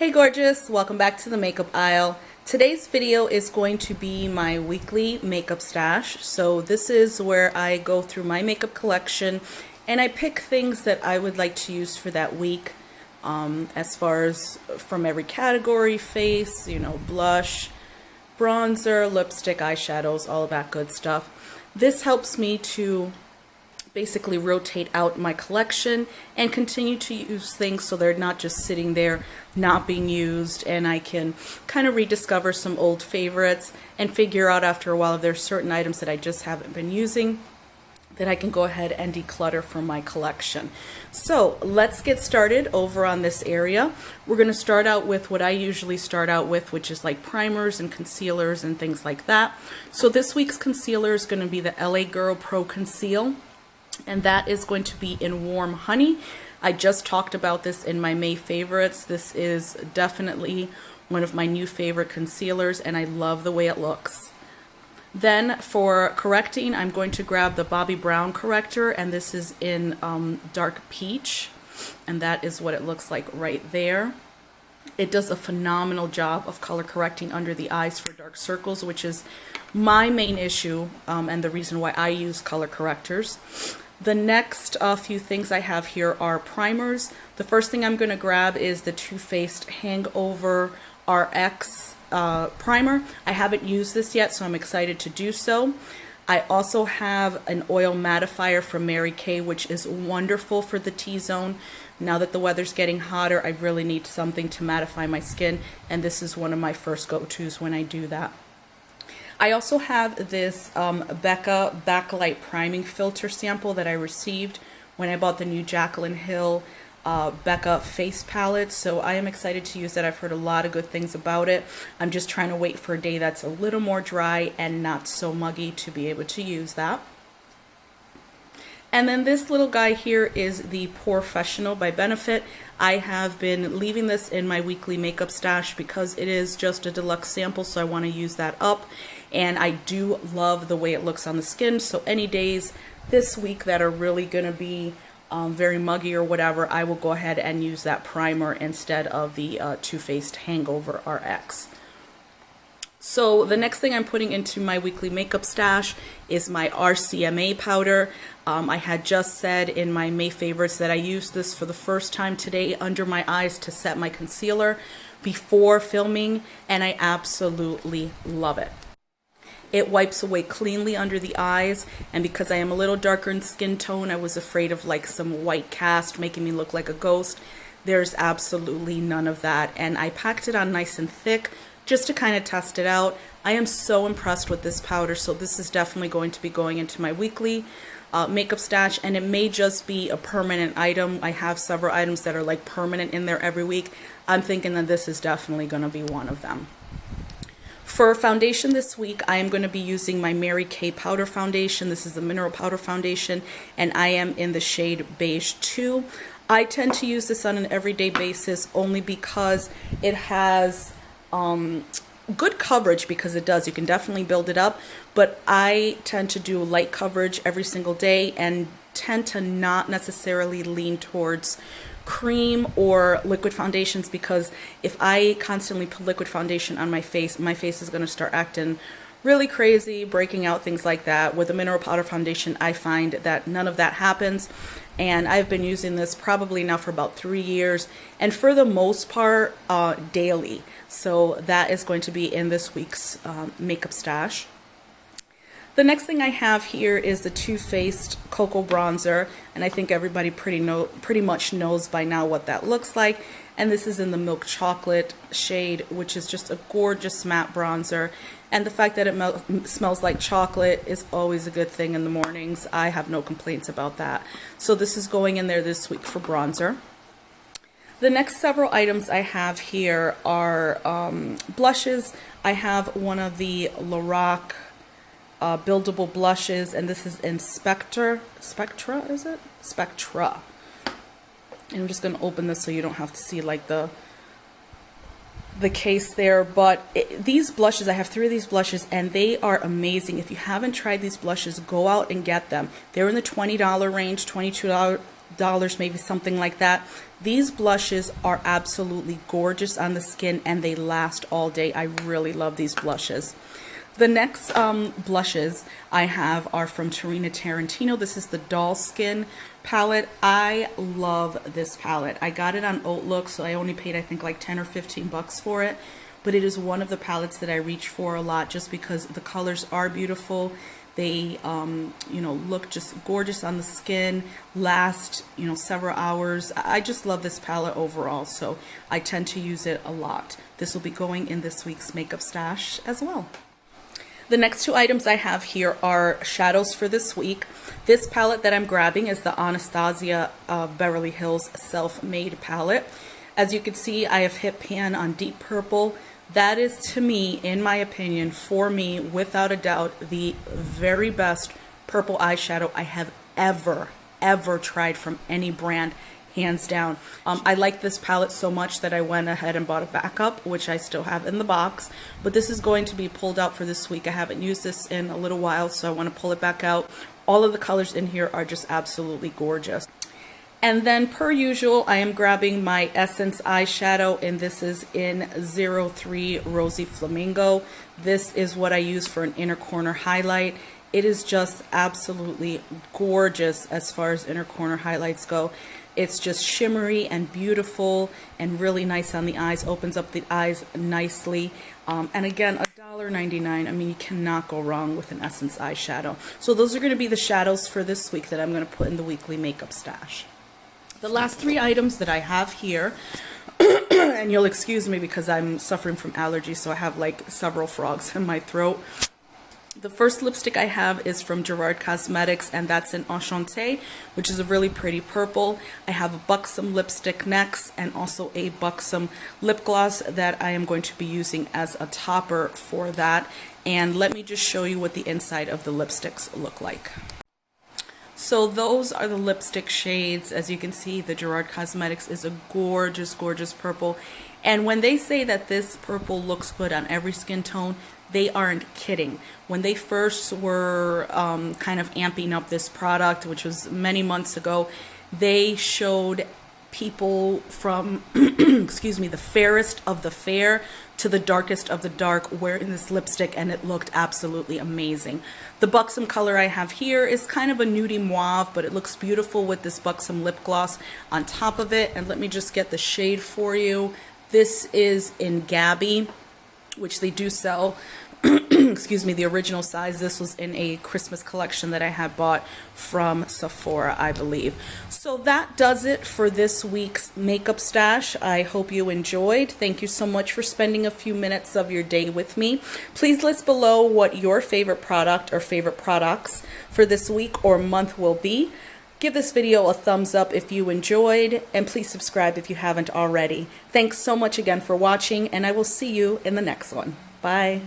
Hey gorgeous, welcome back to the makeup aisle. Today's video is going to be my weekly makeup stash. So this is where I go through my makeup collection and I pick things that I would like to use for that week, as far as from every category: face, blush, bronzer, lipstick, eyeshadows, all of that good stuff. This helps me to basically rotate out my collection and continue to use things so they're not just sitting there not being used, and I can kind of rediscover some old favorites and figure out after a while if there's certain items that I just haven't been using that I can go ahead and declutter from my collection. So let's get started over on this area. We're going to start out with what I usually start out with, which is like primers and concealers and things like that. So this week's concealer is going to be the LA Girl Pro Conceal, and that is going to be in Warm Honey. I just talked about this in my May favorites. This is definitely one of my new favorite concealers and I love the way it looks. Then for correcting, I'm going to grab the Bobbi Brown corrector, and this is in Dark Peach, and that is what it looks like right there. It does a phenomenal job of color correcting under the eyes for dark circles, which is my main issue and the reason why I use color correctors. The next few things I have here are primers. The first thing I'm going to grab is the Too Faced Hangover RX primer. I haven't used this yet, so I'm excited to do so. I also have an oil mattifier from Mary Kay, which is wonderful for the T-zone. Now that the weather's getting hotter, I really need something to mattify my skin, and this is one of my first go-tos when I do that. I also have this Becca Backlight Priming Filter sample that I received when I bought the new Jaclyn Hill Becca face palette, so I am excited to use that. I've heard a lot of good things about it. I'm just trying to wait for a day that's a little more dry and not so muggy to be able to use that. And then this little guy here is the Professional by Benefit. I have been leaving this in my weekly makeup stash because it is just a deluxe sample, so I want to use that up. And I do love the way it looks on the skin, so any days this week that are really going to be very muggy or whatever, I will go ahead and use that primer instead of the Too Faced Hangover RX. So the next thing I'm putting into my weekly makeup stash is my RCMA powder. I had just said in my May favorites that I used this for the first time today under my eyes to set my concealer before filming, and I absolutely love it. It wipes away cleanly under the eyes, and because I am a little darker in skin tone, I was afraid of like some white cast making me look like a ghost. There's absolutely none of that, and I packed it on nice and thick just to kind of test it out. I am so impressed with this powder, so this is definitely going to be going into my weekly makeup stash, and it may just be a permanent item. I have several items that are like permanent in there every week. I'm thinking that this is definitely going to be one of them. For foundation this week, I am going to be using my Mary Kay powder foundation. This is the mineral powder foundation, and I am in the shade Beige 2. I tend to use this on an everyday basis only because it has good coverage, because it does. You can definitely build it up, but I tend to do light coverage every single day and tend to not necessarily lean towards cream or liquid foundations, because if I constantly put liquid foundation on my face is going to start acting really crazy, breaking out, things like that. With a mineral powder foundation, I find that none of that happens, and I've been using this probably now for about 3 years, and for the most part daily. So that is going to be in this week's makeup stash. The next thing I have here is the Too Faced Cocoa Bronzer, and I think everybody pretty much knows by now what that looks like. And this is in the Milk Chocolate shade, which is just a gorgeous matte bronzer. And the fact that it smells like chocolate is always a good thing in the mornings. I have no complaints about that. So this is going in there this week for bronzer. The next several items I have here are blushes. I have one of the Lorac buildable blushes, and this is in Spectra, is it? Spectra. And I'm just going to open this so you don't have to see like the case there, but these blushes, I have 3 of these blushes, and they are amazing. If you haven't tried these blushes, go out and get them. They're in the $20 range, $22 maybe something like that. These blushes are absolutely gorgeous on the skin and they last all day. I really love these blushes. The next blushes I have are from Tarina Tarantino. This is the Doll Skin palette. I love this palette. I got it on Outlook, so I only paid I think like 10 or 15 bucks for it. But it is one of the palettes that I reach for a lot just because the colors are beautiful. They, you know, look just gorgeous on the skin, last, you know, several hours. I just love this palette overall, so I tend to use it a lot. This will be going in this week's makeup stash as well. The next two items I have here are shadows for this week. This palette that I'm grabbing is the Anastasia Beverly Hills Self-Made palette. As you can see, I have hit pan on deep purple. That is, to me, in my opinion, for me, without a doubt, the very best purple eyeshadow I have ever tried from any brand, hands down. I like this palette so much that I went ahead and bought a backup, which I still have in the box, but this is going to be pulled out for this week. I haven't used this in a little while, so I want to pull it back out. All of the colors in here are just absolutely gorgeous. And then, per usual, I am grabbing my Essence eyeshadow, and this is in 03 Rosy Flamingo. This is what I use for an inner corner highlight. It is just absolutely gorgeous as far as inner corner highlights go. It's just shimmery and beautiful and really nice on the eyes, opens up the eyes nicely. And again, $1.99. I mean, you cannot go wrong with an Essence eyeshadow. So those are going to be the shadows for this week that I'm going to put in the weekly makeup stash. The last three items that I have here, and you'll excuse me because I'm suffering from allergies, so I have like several frogs in my throat. The first lipstick I have is from Gerard Cosmetics, and that's in Enchanté, which is a really pretty purple. I have a Buxom lipstick next, and also a Buxom lip gloss that I am going to be using as a topper for that. And let me just show you what the inside of the lipsticks look like. So those are the lipstick shades. As you can see, the Gerard Cosmetics is a gorgeous, gorgeous purple. And when they say that this purple looks good on every skin tone, they aren't kidding. When they first were kind of amping up this product, which was many months ago, they showed people from, excuse me, the fairest of the fair to the darkest of the dark wearing this lipstick, and it looked absolutely amazing. The Buxom color I have here is kind of a nudie mauve, but it looks beautiful with this Buxom lip gloss on top of it. And let me just get the shade for you. This is in Gabby, which they do sell. Excuse me, the original size. This was in a Christmas collection that I had bought from Sephora, I believe. So that does it for this week's makeup stash. I hope you enjoyed. Thank you so much for spending a few minutes of your day with me. Please list below what your favorite product or favorite products for this week or month will be. Give this video a thumbs up if you enjoyed, and please subscribe if you haven't already. Thanks so much again for watching, and I will see you in the next one. Bye.